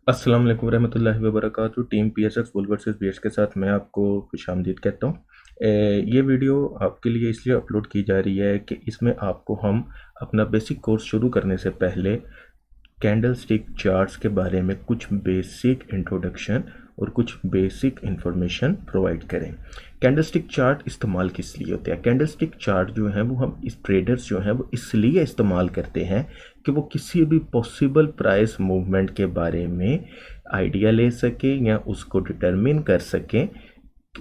अस्सलाम वालेकुम रहमतुल्लाहि व बरकातुहू। Team PSX bull versus BS के साथ मैं आपको खुशामदीद कहता हूँ। ये वीडियो आपके लिए इसलिए अपलोड की जा रही है कि इसमें आपको हम अपना बेसिक कोर्स शुरू करने से पहले कैंडलस्टिक चार्ट्स के बारे में कुछ बेसिक इंट्रोडक्शन और कुछ बेसिक इंफॉर्मेशन प्रोवाइड करें। कैंडलस्टिक चार्ट इस्तेमाल किस लिए होते हैं? कैंडलस्टिक चार्ट जो है वो हम इस ट्रेडर्स जो हैं वो इसलिए इस्तेमाल करते हैं कि वो किसी भी पॉसिबल प्राइस मूवमेंट के बारे में आइडिया ले सकें या उसको डिटरमिन कर सकें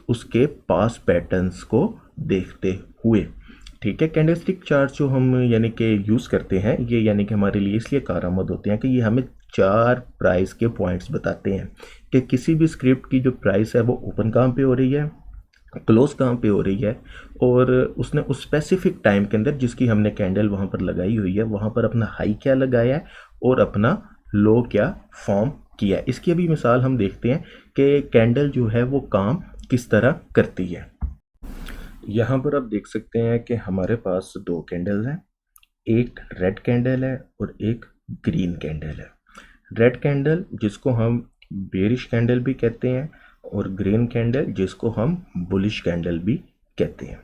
उसके पास पैटर्न्स को देखते हुए। ठीक है, कैंडलस्टिक चार्ट जो हम यानी कि यूज़ करते हैं ये यानी कि हमारे लिए इसलिए कारआमद होते हैं कि ये हमें 4 प्राइस के पॉइंट्स बताते हैं कि किसी भी स्क्रिप्ट की जो प्राइस है वो ओपन कहाँ पे हो रही है, क्लोज कहाँ पे हो रही है, और उसने उस स्पेसिफिक टाइम के अंदर जिसकी हमने कैंडल वहाँ पर लगाई हुई है वहाँ पर अपना हाई क्या लगाया है और अपना लो क्या फॉर्म किया है। इसकी अभी मिसाल हम देखते हैं कि कैंडल जो है वो काम किस तरह करती है। यहाँ पर आप देख सकते हैं कि हमारे पास 2 कैंडल्स हैं, एक रेड कैंडल है और एक ग्रीन कैंडल है। रेड कैंडल जिसको हम बेरिश कैंडल भी कहते हैं और ग्रीन कैंडल जिसको हम बुलिश कैंडल भी कहते हैं।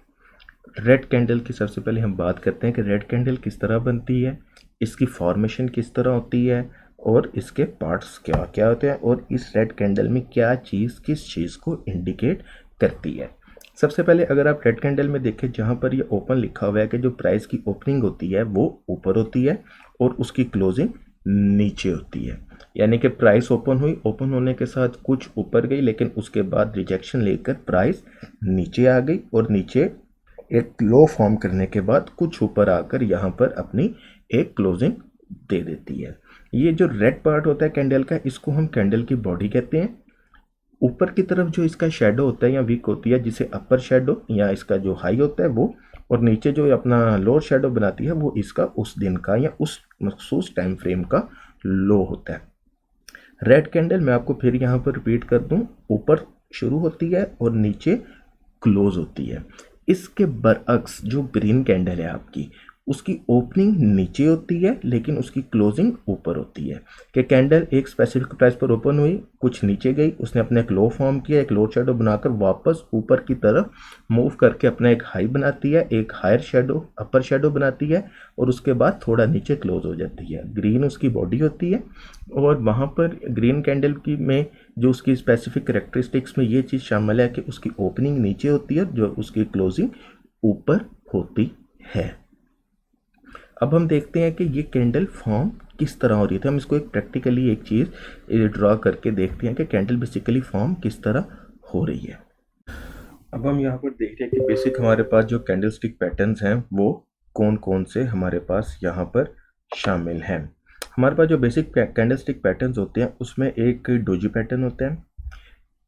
रेड कैंडल की सबसे पहले हम बात करते हैं कि रेड कैंडल किस तरह बनती है, इसकी फॉर्मेशन किस तरह होती है और इसके पार्ट्स क्या क्या होते हैं और इस रेड कैंडल में क्या चीज़ किस चीज़ को इंडिकेट करती है। सबसे पहले अगर आप रेड कैंडल में देखें जहाँ पर ये ओपन लिखा हुआ है कि जो प्राइस की ओपनिंग होती है वो ऊपर होती है और उसकी क्लोजिंग नीचे होती है। यानी कि प्राइस ओपन हुई, ओपन होने के साथ कुछ ऊपर गई लेकिन उसके बाद रिजेक्शन लेकर प्राइस नीचे आ गई और नीचे एक लो फॉर्म करने के बाद कुछ ऊपर आकर यहाँ पर अपनी एक क्लोजिंग दे देती है। ये जो रेड पार्ट होता है कैंडल का इसको हम कैंडल की बॉडी कहते हैं। ऊपर की तरफ जो इसका शेडो होता है या वीक होती है जिसे अपर शेडो या इसका जो हाई होता है वो, और नीचे जो अपना लोअर शेडो बनाती है वो इसका उस दिन का या उस मखसूस टाइम फ्रेम का लो होता है। रेड कैंडल मैं आपको फिर यहाँ पर रिपीट कर दूँ, ऊपर शुरू होती है और नीचे क्लोज होती है। इसके बरअक्स जो ग्रीन कैंडल है आपकी उसकी ओपनिंग नीचे होती है लेकिन उसकी क्लोजिंग ऊपर होती है कि कैंडल एक स्पेसिफिक प्राइस पर ओपन हुई, कुछ नीचे गई, उसने अपने एक लो फॉर्म किया, एक लो शेडो बनाकर वापस ऊपर की तरफ मूव करके अपना एक हाई बनाती है, एक हायर शेडो अपर शेडो बनाती है और उसके बाद थोड़ा नीचे क्लोज हो जाती है। ग्रीन उसकी बॉडी होती है और वहाँ पर ग्रीन कैंडल की में जो उसकी स्पेसिफिक करेक्टरिस्टिक्स में ये चीज़ शामिल है कि उसकी ओपनिंग नीचे होती है जो उसकी क्लोजिंग ऊपर होती है। अब हम देखते हैं कि ये कैंडल फॉर्म किस तरह हो रही थी। हम इसको एक प्रैक्टिकली एक चीज़ ड्रॉ करके देखते हैं कि कैंडल बेसिकली फॉर्म किस तरह हो रही है। अब हम यहाँ पर देखते हैं कि बेसिक हमारे पास जो कैंडलस्टिक पैटर्न्स हैं वो कौन कौन से हमारे पास यहाँ पर शामिल हैं। हमारे पास जो बेसिक कैंडलस्टिक पैटर्न्स होते हैं उसमें एक डोजी पैटर्न होता है,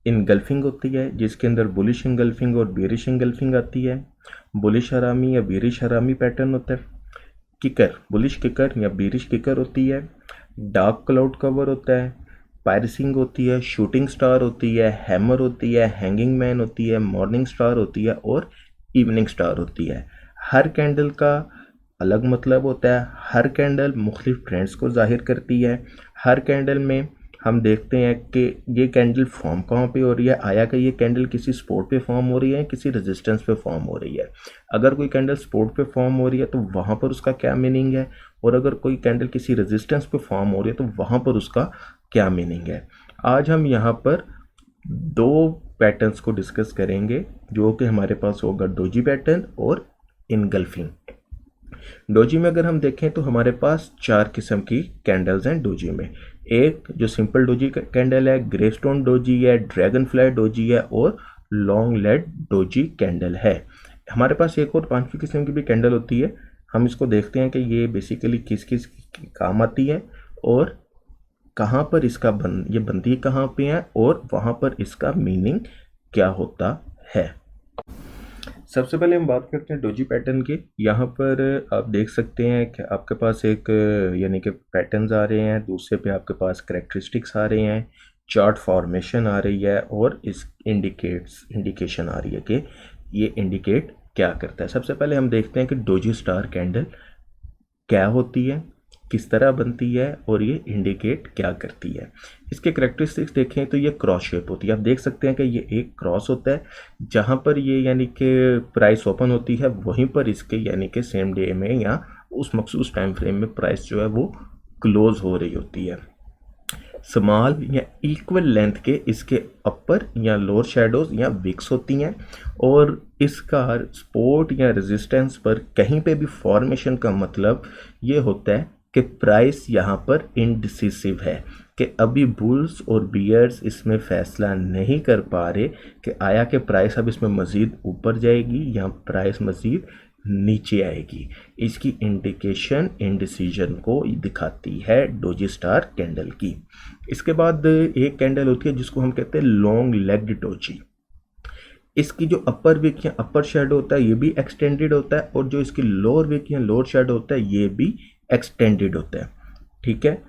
इनगल्फिंग होती है जिसके अंदर बुलिश इनगल्फिंग और बेरिश इनगल्फिंग आती है, बुलिश हरामी या बेरिश हरामी पैटर्न होता है, किकर बुलिश किकर या बेरिश किकर होती है, डार्क क्लाउड कवर होता है, पायरसिंग होती है, शूटिंग स्टार होती है, हैमर होती है, हैंगिंग मैन होती है, मॉर्निंग स्टार होती है और इवनिंग स्टार होती है। हर कैंडल का अलग मतलब होता है, हर कैंडल मुख्तलिफ ट्रेंड्स को जाहिर करती है। हर कैंडल में हम देखते हैं कि ये कैंडल फॉर्म कहाँ पे हो रही है, आया कि ये कैंडल किसी सपोर्ट पे फॉर्म हो रही है किसी रेजिस्टेंस पे फॉर्म हो रही है। अगर कोई कैंडल सपोर्ट पे फॉर्म हो रही है तो वहाँ पर उसका क्या मीनिंग है, और अगर कोई कैंडल किसी रेजिस्टेंस पे फॉर्म हो रही है तो वहाँ पर उसका क्या मीनिंग है। आज हम यहाँ पर 2 पैटर्न्स को डिस्कस करेंगे जो कि हमारे पास होगा डोजी पैटर्न और इनगल्फिंग। डोजी में अगर हम देखें तो हमारे पास 4 किस्म की कैंडल्स हैं डोजी में। एक जो सिंपल डोजी कैंडल है, ग्रेस्टोन डोजी है, ड्रैगन फ्लाई डोजी है और लॉन्ग लेड डोजी कैंडल है। हमारे पास एक और 5वीं किस्म की भी कैंडल होती है। हम इसको देखते हैं कि ये बेसिकली किस किस काम आती है और कहाँ पर इसका ये बनती कहाँ पे है और वहाँ पर इसका मीनिंग क्या होता है। सबसे पहले हम बात करते हैं डोजी पैटर्न की। यहाँ पर आप देख सकते हैं कि आपके पास एक यानी कि पैटर्न्स आ रहे हैं, दूसरे पे आपके पास करेक्टरिस्टिक्स आ रहे हैं, चार्ट फॉर्मेशन आ रही है और इस इंडिकेशन आ रही है कि ये इंडिकेट क्या करता है। सबसे पहले हम देखते हैं कि डोजी स्टार कैंडल क्या होती है, किस तरह बनती है और ये इंडिकेट क्या करती है। इसके करैक्टरिस्टिक्स देखें तो ये क्रॉस शेप होती है। आप देख सकते हैं कि ये एक क्रॉस होता है, जहाँ पर ये यानी कि प्राइस ओपन होती है वहीं पर इसके यानी कि सेम डे में या उस मखसूस टाइम फ्रेम में प्राइस जो है वो क्लोज हो रही होती है। स्मॉल या इक्वल लेंथ के इसके अपर या लोअर शेडोज या विक्स होती हैं, और इसका सपोर्ट या रेजिस्टेंस पर कहीं पे भी फॉर्मेशन का मतलब ये होता है कि प्राइस यहाँ पर इनडिसिसिव है, कि अभी बुल्स और बियर्स इसमें फैसला नहीं कर पा रहे कि आया कि प्राइस अब इसमें मज़ीद ऊपर जाएगी या प्राइस मज़ीद नीचे आएगी। इसकी इंडिकेशन इंडिसीजन को दिखाती है डोजी स्टार कैंडल की। इसके बाद एक कैंडल होती है जिसको हम कहते हैं लॉन्ग लेग्ड डोजी। इसकी जो अपर विक या अपर शेडो होता है ये भी एक्सटेंडेड होता है, और जो इसकी लोअर विक या लोअर शेडो होता है ये भी एक्सटेंडेड होता है। ठीक है,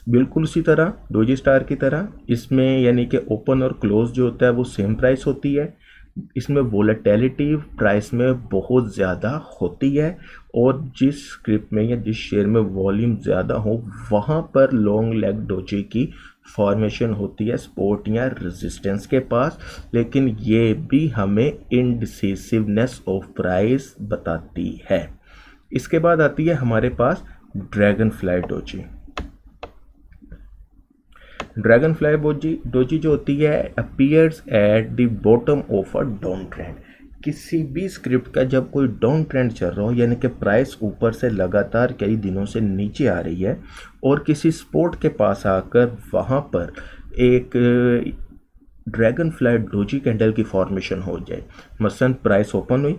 बिल्कुल उसी तरह डोजी स्टार की तरह इसमें यानी कि ओपन और क्लोज जो होता है वो सेम प्राइस होती है। इसमें वोलेटिलिटी प्राइस में बहुत ज़्यादा होती है, और जिस स्क्रिप्ट में या जिस शेयर में वॉल्यूम ज़्यादा हो वहाँ पर लॉन्ग लेग डोजी की फॉर्मेशन होती है सपोर्ट या रेजिस्टेंस के पास, लेकिन ये भी हमें इनडिसिसिवनेस ऑफ प्राइस बताती है। इसके बाद आती है हमारे पास dragon fly doji. Dragon fly doji जो होती है appears at the bottom of a down trend. किसी भी स्क्रिप्ट का जब कोई डाउन ट्रेंड चल रहा हो यानी कि प्राइस ऊपर से लगातार कई दिनों से नीचे आ रही है और किसी सपोर्ट के पास आकर वहाँ पर एक ड्रैगन फ्लाई डोजी कैंडल की फॉर्मेशन हो जाए। मसलन प्राइस ओपन हुई,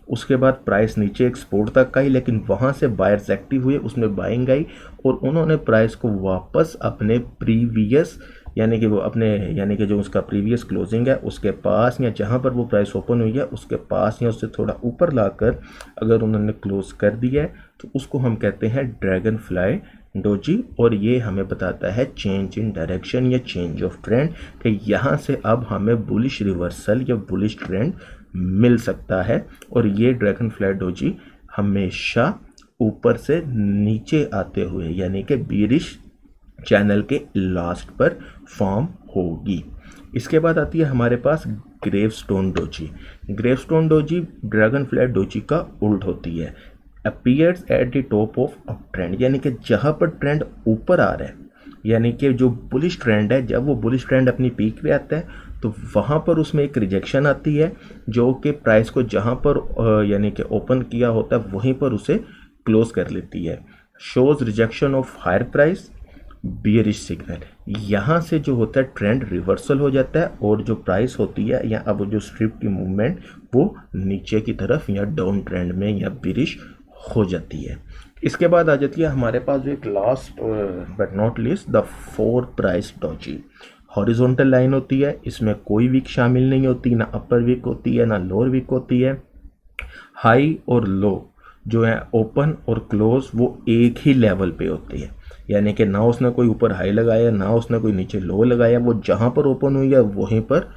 उसके बाद प्राइस नीचे एक सपोर्ट तक आई, लेकिन वहाँ से बायर्स एक्टिव हुए, उसमें बाइंग आई और उन्होंने प्राइस को वापस अपने प्रीवियस यानी कि वो अपने यानी कि जो उसका प्रीवियस क्लोजिंग है उसके पास या जहाँ पर वो प्राइस ओपन हुई है उसके पास या उससे थोड़ा ऊपर लाकर अगर उन्होंने क्लोज कर दिया है तो उसको हम कहते हैं ड्रैगन फ्लाई डोजी। और ये हमें बताता है चेंज इन डायरेक्शन या चेंज ऑफ ट्रेंड, कि यहाँ से अब हमें बुलिश रिवर्सल या बुलिश ट्रेंड मिल सकता है। और ये ड्रैगन फ्लाई डोजी हमेशा ऊपर से नीचे आते हुए यानी कि बीरिश चैनल के लास्ट पर फॉर्म होगी। इसके बाद आती है हमारे पास gravestone doji. Gravestone doji dragon fly doji का उल्ट होती है। Appears at the top of up trend, यानी कि जहाँ पर ट्रेंड ऊपर आ रहा है यानी कि जो बुलिश ट्रेंड है, जब वो बुलिश ट्रेंड अपनी पीक पे आता है तो वहाँ पर उसमें एक रिजेक्शन आती है जो कि प्राइस को जहाँ पर यानी कि ओपन किया होता है वहीं पर उसे क्लोज कर लेती है। Shows rejection of higher price bearish signal. यहाँ से जो होता है ट्रेंड रिवर्सल हो जाता है और जो प्राइस होती है या अब जो स्ट्रिप की मूवमेंट वो नीचे की तरफ या डाउन ट्रेंड में या बियरिश हो जाती है। इसके बाद आ जाती है हमारे पास जो एक last but not least the four price doji. Horizontal line होती है, इसमें कोई वीक शामिल नहीं होती, ना अपर वीक होती है ना लोअर वीक होती है। हाई और लो जो है ओपन और क्लोज वो एक ही लेवल पे होती है, यानी कि ना उसने कोई ऊपर हाई लगाया ना उसने कोई नीचे लो लगाया, वो जहाँ पर ओपन हुई है वहीं पर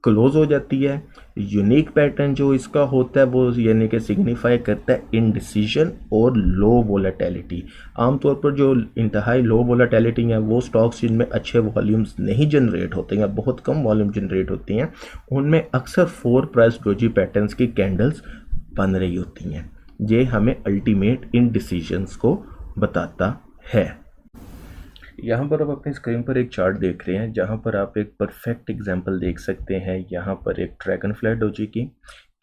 क्लोज हो जाती है। यूनिक पैटर्न जो इसका होता है वो यानी कि सिग्निफाई करता है इनडिसीजन और लो वोलेटिलिटी। आमतौर पर जो इंतहाई लो वोलेटिलिटी है वो स्टॉक्स जिनमें अच्छे वॉल्यूम्स नहीं जनरेट होते हैं, बहुत कम वॉल्यूम जनरेट होती हैं, उनमें अक्सर फोर प्राइस डोजी पैटर्न्स की कैंडल्स बन रही होती हैं। ये हमें अल्टीमेट इनडिसीजंस को बताता है। यहाँ पर आप अपनी स्क्रीन पर एक चार्ट देख रहे हैं जहाँ पर आप एक परफेक्ट एग्जांपल देख सकते हैं। यहाँ पर एक ड्रैगन फ्लाई डोजी की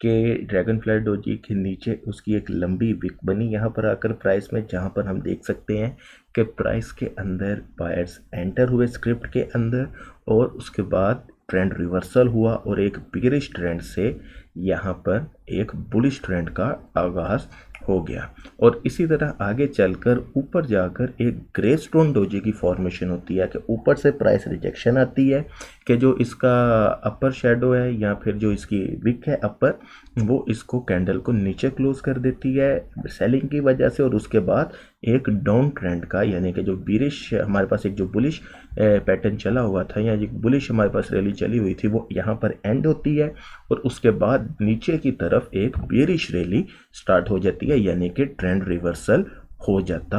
ड्रैगन फ्लाई डोजी के नीचे उसकी एक लंबी विक बनी यहाँ पर आकर प्राइस में, जहाँ पर हम देख सकते हैं कि प्राइस के अंदर बायर्स एंटर हुए स्क्रिप्ट के अंदर और उसके बाद ट्रेंड रिवर्सल हुआ और एक बियरिश ट्रेंड से यहाँ पर एक बुलिश ट्रेंड का आगाज़ हो गया। और इसी तरह आगे चलकर ऊपर जाकर एक ग्रेवस्टोन डोजी की फॉर्मेशन होती है कि ऊपर से प्राइस रिजेक्शन आती है कि जो इसका अपर शेडो है या फिर जो इसकी विक है अपर वो इसको कैंडल को नीचे क्लोज कर देती है सेलिंग की वजह से, और उसके बाद एक डाउन ट्रेंड का यानी कि जो बियरिश हमारे पास एक जो बुलिश पैटर्न चला हुआ था या जो बुलिश हमारे पास रैली चली हुई थी वो यहाँ पर एंड होती है और उसके बाद नीचे की तरफ एक बियरिश रैली स्टार्ट हो जाती है यानी कि ट्रेंड रिवर्सल हो जाता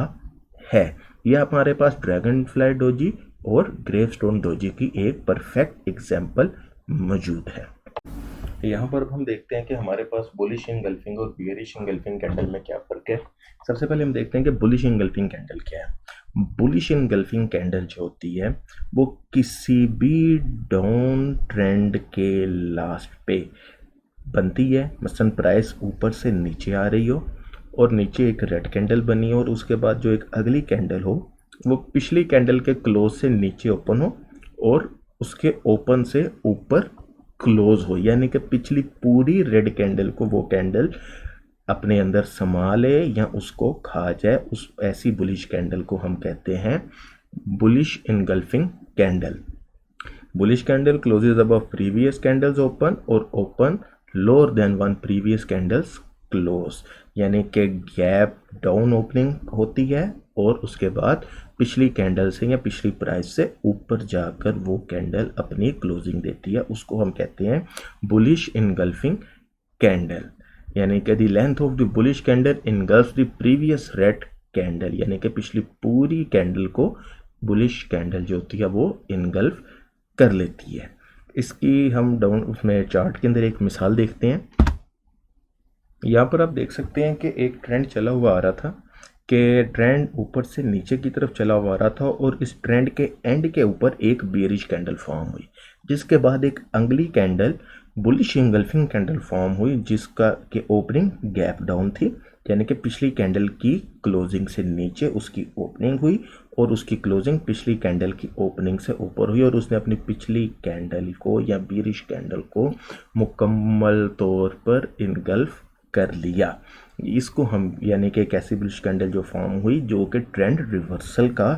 है। यह हमारे पास ड्रैगन फ्लाई डोजी और ग्रेवस्टोन डोजी की एक परफेक्ट एग्जाम्पल मौजूद है। यहाँ पर हम देखते हैं कि हमारे पास बुलिश इंगल्फिंग और बियरिश इंगल्फिंग कैंडल में क्या फर्क है। सबसे पहले हम देखते हैं कि बुलिश इंगल्फिंग कैंडल क्या है। बुलिश इंगल्फिंग कैंडल जो होती है वो किसी भी डाउन ट्रेंड के लास्ट पे बनती है। मसलन प्राइस ऊपर से नीचे आ रही हो और नीचे एक रेड कैंडल बनी हो और उसके बाद जो एक अगली कैंडल हो वो पिछली कैंडल के क्लोज से नीचे ओपन हो और उसके ओपन से ऊपर क्लोज हो, यानी कि पिछली पूरी रेड कैंडल को वो कैंडल अपने अंदर समा ले या उसको खा जाए। उस ऐसी बुलिश कैंडल को हम कहते हैं bullish engulfing candle. Bullish candle closes above previous candles open और open lower then one previous candles close, यानी कि गैप डाउन ओपनिंग होती है और उसके बाद पिछली कैंडल से या पिछली प्राइस से ऊपर जाकर वो कैंडल अपनी क्लोजिंग देती है। उसको हम कहते हैं बुलिश इनगल्फिंग कैंडल, यानी कि the length of the bullish candle engulfs the previous red candle, यानी कि पिछली पूरी कैंडल को बुलिश कैंडल जो होती है वो इनगल्फ कर लेती है। इसकी हम डाउन उसमें चार्ट के अंदर एक मिसाल देखते हैं। यहाँ पर आप देख सकते हैं कि एक ट्रेंड चला हुआ आ रहा था कि ट्रेंड ऊपर से नीचे की तरफ चला हुआ आ रहा था और इस ट्रेंड के एंड के ऊपर एक बेरिश कैंडल फॉर्म हुई, जिसके बाद एक अगली candle bullish engulfing candle form हुई जिसका के ओपनिंग गैप डाउन थी, यानी कि पिछली कैंडल की क्लोजिंग से नीचे उसकी ओपनिंग हुई और उसकी क्लोजिंग पिछली कैंडल की ओपनिंग से ऊपर हुई और उसने अपनी पिछली कैंडल को या बेरिश कैंडल को मुकम्मल तौर पर इनगल्फ कर लिया। इसको हम यानी कि एक ऐसी बुलिश कैंडल जो फॉर्म हुई जो कि ट्रेंड रिवर्सल का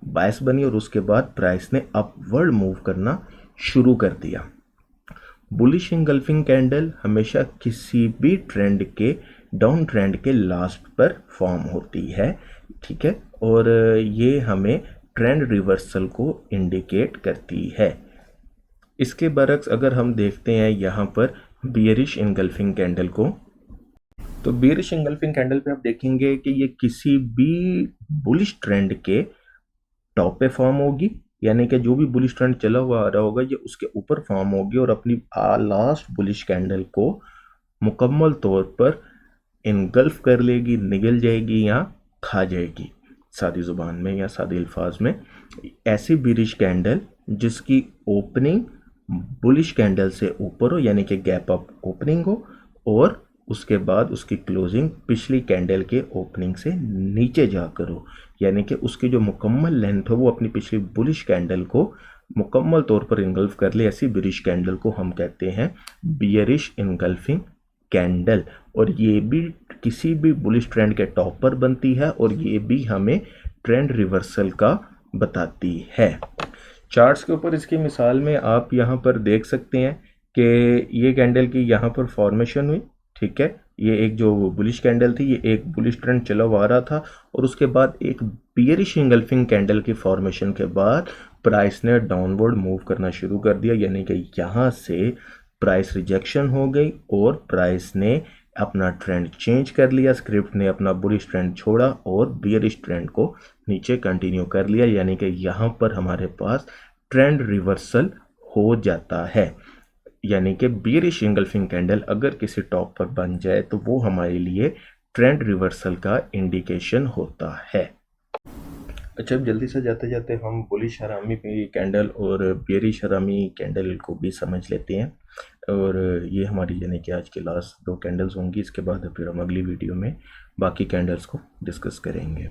बायस बनी और उसके बाद प्राइस ने अपवर्ड मूव करना शुरू कर दिया। बुलिश इंगल्फिंग कैंडल हमेशा किसी भी ट्रेंड के डाउन ट्रेंड के लास्ट पर फॉर्म होती है, ठीक है, और ये हमें ट्रेंड रिवर्सल को इंडिकेट करती है। इसके बरक्स अगर हम देखते हैं यहाँ पर बियरिश इंगल्फिंग कैंडल को, तो बियरिश इंगल्फिंग कैंडल पे आप देखेंगे कि ये किसी भी बुलिश ट्रेंड के टॉप पे फॉर्म होगी, यानी कि जो भी बुलिश ट्रेंड चला हुआ आ रहा होगा ये उसके ऊपर फॉर्म होगी और अपनी लास्ट बुलिश कैंडल को मुकम्मल तौर पर इनगल्फ कर लेगी, निगल जाएगी या खा जाएगी, सादी ज़ुबान में या सादी अल्फाज में। ऐसी बियरिश कैंडल जिसकी ओपनिंग बुलिश कैंडल से ऊपर हो, यानी कि गैप अप ओपनिंग हो और उसके बाद उसकी क्लोजिंग पिछली कैंडल के ओपनिंग से नीचे जाकर हो, यानी कि उसकी जो मुकम्मल लेंथ हो वो अपनी पिछली बुलिश कैंडल को मुकम्मल तौर पर इनगल्फ कर ले, ऐसी बियरिश कैंडल को हम कहते हैं बियरिश इनगल्फिंग कैंडल। और ये भी किसी भी बुलिश ट्रेंड के टॉप पर बनती है और ये भी हमें ट्रेंड रिवर्सल का बताती है। चार्ट्स के ऊपर इसकी मिसाल में आप यहाँ पर देख सकते हैं कि ये कैंडल की यहाँ पर फॉर्मेशन हुई, ठीक है, ये एक जो बुलिश कैंडल थी ये एक बुलिश ट्रेंड चला हुआ आ रहा था और उसके बाद एक बियरिश इंगल्फिंग कैंडल की फॉर्मेशन के बाद प्राइस ने डाउनवर्ड मूव करना शुरू कर दिया, यानी कि यहाँ से प्राइस रिजेक्शन हो गई और प्राइस ने अपना ट्रेंड चेंज कर लिया। स्क्रिप्ट ने अपना बुलिश ट्रेंड छोड़ा और बियरिश ट्रेंड को नीचे कंटिन्यू कर लिया, यानी कि यहाँ पर हमारे पास ट्रेंड रिवर्सल हो जाता है। यानी कि बियरिश इंगल्फिंग कैंडल अगर किसी टॉप पर बन जाए तो वो हमारे लिए ट्रेंड रिवर्सल का इंडिकेशन होता है। अच्छा, अब जल्दी से जाते जाते हम बुलिश हरामी कैंडल और बियरिश हरामी कैंडल को भी समझ लेते हैं और ये हमारी यानी कि आज के लास्ट 2 कैंडल्स होंगी। इसके बाद फिर हम अगली वीडियो में बाकी कैंडल्स को डिस्कस करेंगे।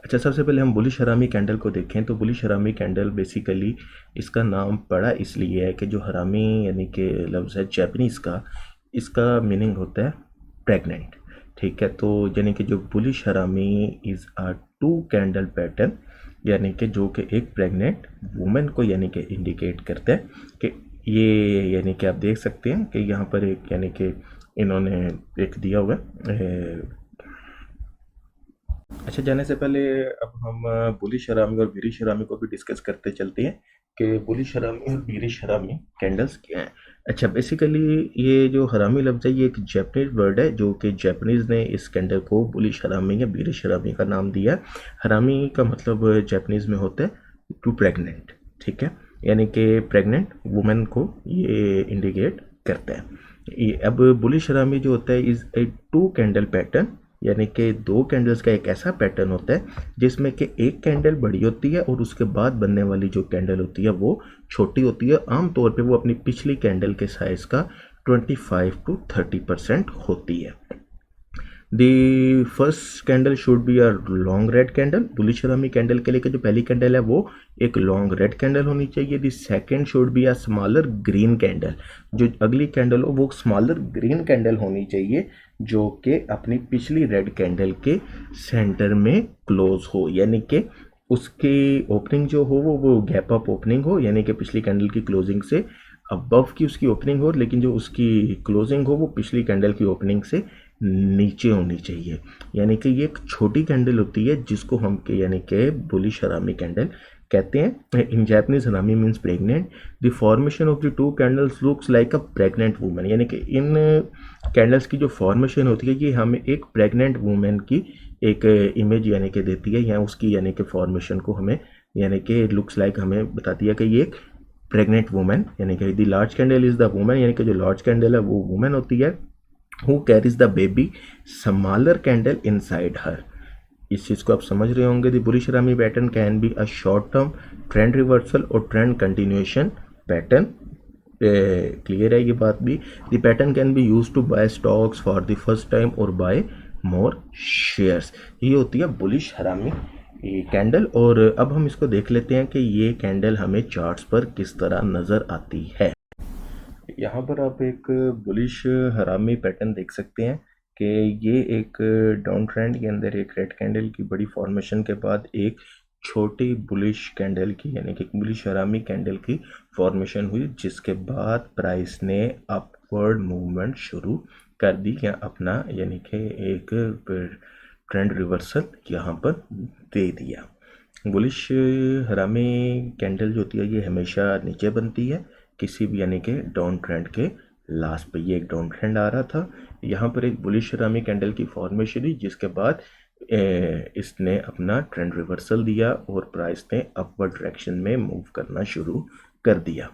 अच्छा, सबसे पहले हम बुलिश हरामी कैंडल को देखें तो बुलिश हरामी कैंडल बेसिकली इसका नाम पड़ा इसलिए है कि जो हरामी यानी कि लफ्ज़ है जैपनीज़ का, इसका मीनिंग होता है प्रेग्नेंट, ठीक है। तो यानी कि जो बुलिश हरामी इज़ अ 2 कैंडल पैटर्न, यानी कि जो कि एक प्रेग्नेंट वुमेन को यानी कि इंडिकेट करता है कि ये यानी कि आप देख सकते हैं कि यहाँ पर एक यानी कि इन्होंने एक दिया हुआ है। अच्छा, जाने से पहले अब हम बुलिश हरामी और बियरिश हरामी को भी डिस्कस करते चलते हैं कि बुलिश हरामी और बीरिश हरामी कैंडल्स क्या हैं। अच्छा, बेसिकली ये जो हरामी लफ्ज़ है ये एक जैपनीज वर्ड है, जो कि जैपनीज़ ने इस कैंडल को बुलिश हरामी या बीरिश हरामी का नाम दिया है। हरामी का मतलब जैपनीज़ में होता है टू प्रेग्नेंट, ठीक है, यानी कि प्रेग्नेंट वुमेन को ये इंडिकेट करता है। अब बुलिश हरामी जो होता है is a two candle pattern, यानी कि दो कैंडल्स का एक ऐसा पैटर्न होता है जिसमें कि एक कैंडल बड़ी होती है और उसके बाद बनने वाली जो कैंडल होती है वो छोटी होती है। आमतौर पे वो अपनी पिछली कैंडल के साइज़ का 25 to 30% होती है। The first candle should be a long red candle. Bullish हरामी कैंडल के लिए जो पहली कैंडल है वो एक लॉन्ग रेड कैंडल होनी चाहिए। The second should be a smaller green candle. जो अगली कैंडल हो वो स्मॉलर ग्रीन कैंडल होनी चाहिए, जो कि अपनी पिछली रेड कैंडल के सेंटर में क्लोज हो, यानी कि उसकी ओपनिंग जो हो वो गैप अप ओपनिंग हो, यानी कि पिछली कैंडल की क्लोजिंग से अबव की उसकी ओपनिंग हो, लेकिन जो उसकी क्लोजिंग हो वो पिछली कैंडल की ओपनिंग से नीचे होनी चाहिए। यानी कि ये एक छोटी कैंडल होती है जिसको हम यानी कि बुलिश हरामी कैंडल कहते हैं। इन जैपनीज हरामी means pregnant. The formation of the two candles looks like a pregnant women, यानी कि इन कैंडल्स की जो फॉर्मेशन होती है ये हमें एक प्रेग्नेंट वुमेन की एक इमेज यानी कि देती है, या उसकी यानी कि फॉर्मेशन को हमें यानी कि लुक्स लाइक हमें बताती है कि ये एक प्रेग्नेंट वुमेन, यानी कि the large candle is the women, यानी कि जो लार्ज कैंडल है वो वुमेन होती है। Who carries the baby smaller candle inside her. इस चीज़ को आप समझ रहे होंगे। The bullish harami pattern can be a short term trend reversal और ट्रेंड कंटिन्यूएशन पैटर्न। क्लियर है ये बात भी। The pattern can be use to buy stocks for the first time और बाय मोर शेयर्स। ये होती है बुलिश हरामी कैंडल। और अब हम इसको देख लेते हैं कि ये कैंडल हमें चार्ट्स पर किस तरह नज़र आती है। यहाँ पर आप एक बुलिश हरामी पैटर्न देख सकते हैं कि ये एक डाउन ट्रेंड के अंदर एक रेड कैंडल की बड़ी फॉर्मेशन के बाद एक छोटी बुलिश कैंडल की यानी कि बुलिश हरामी कैंडल की फॉर्मेशन हुई, जिसके बाद प्राइस ने अपवर्ड मूवमेंट शुरू कर दी या अपना यानी कि एक ट्रेंड रिवर्सल यहाँ पर दे दिया। बुलिश हरामी कैंडल जो होती है ये हमेशा नीचे बनती है किसी भी यानी कि डाउन ट्रेंड के लास्ट पे। ये एक डाउन ट्रेंड आ रहा था, यहाँ पर एक बुलिश हरामी कैंडल की फॉर्मेशन हुई, जिसके बाद इसने अपना ट्रेंड रिवर्सल दिया और प्राइस ने अपवर्ड डायरेक्शन में मूव करना शुरू कर दिया।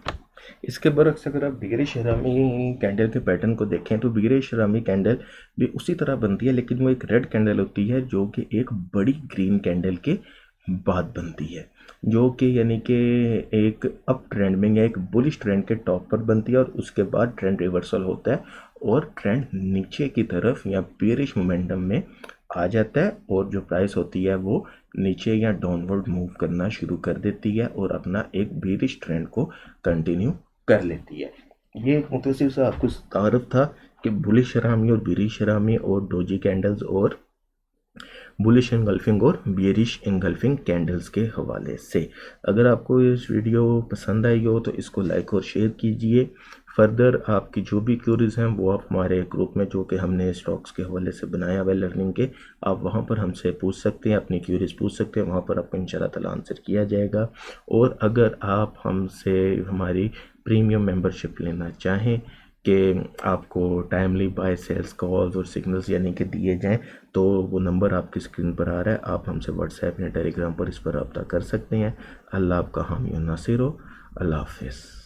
इसके बरक्स अगर आप बीरिश हरामी कैंडल के पैटर्न को देखें तो बीरिश हरामी कैंडल भी उसी तरह बनती है, लेकिन वो एक रेड कैंडल होती है जो कि एक बड़ी ग्रीन कैंडल के बाद बनती है, जो कि यानी कि एक अप ट्रेंड में या एक बुलिश ट्रेंड के टॉप पर बनती है और उसके बाद ट्रेंड रिवर्सल होता है और ट्रेंड नीचे की तरफ या बेयरिश मोमेंटम में आ जाता है और जो प्राइस होती है वो नीचे या डाउनवर्ड मूव करना शुरू कर देती है और अपना एक बेयरिश ट्रेंड को कंटिन्यू कर लेती है। ये एक मुख्तसर सा आपको तारफ था कि बुलिश हरामी और बेयरिश हरामी और डोजी कैंडल्स और बुलिश एंगल्फिंग और बियरिश एंगल्फिंग कैंडल्स के हवाले से। अगर आपको इस वीडियो पसंद आई हो तो इसको लाइक और शेयर कीजिए। फर्दर आपकी जो भी क्यूरीज हैं वो आप हमारे ग्रुप में जो कि हमने स्टॉक्स के हवाले से बनाया हुआ है लर्निंग के, आप वहाँ पर हमसे पूछ सकते हैं, अपनी क्यूरीज पूछ सकते हैं, वहाँ पर आपको इंशाल्लाह ताला आंसर किया जाएगा। और अगर आप हमसे हमारी प्रीमियम मेंबरशिप लेना चाहें कि आपको टाइमली बाय सेल्स कॉल्स और सिग्नल्स यानी कि दिए जाएं, तो वो नंबर आपकी स्क्रीन पर आ रहा है, आप हमसे व्हाट्सएप या टेलीग्राम पर इस पर रब्ता कर सकते हैं। अल्लाह आपका हामी और नासिर हो। अल्लाह हाफिज़।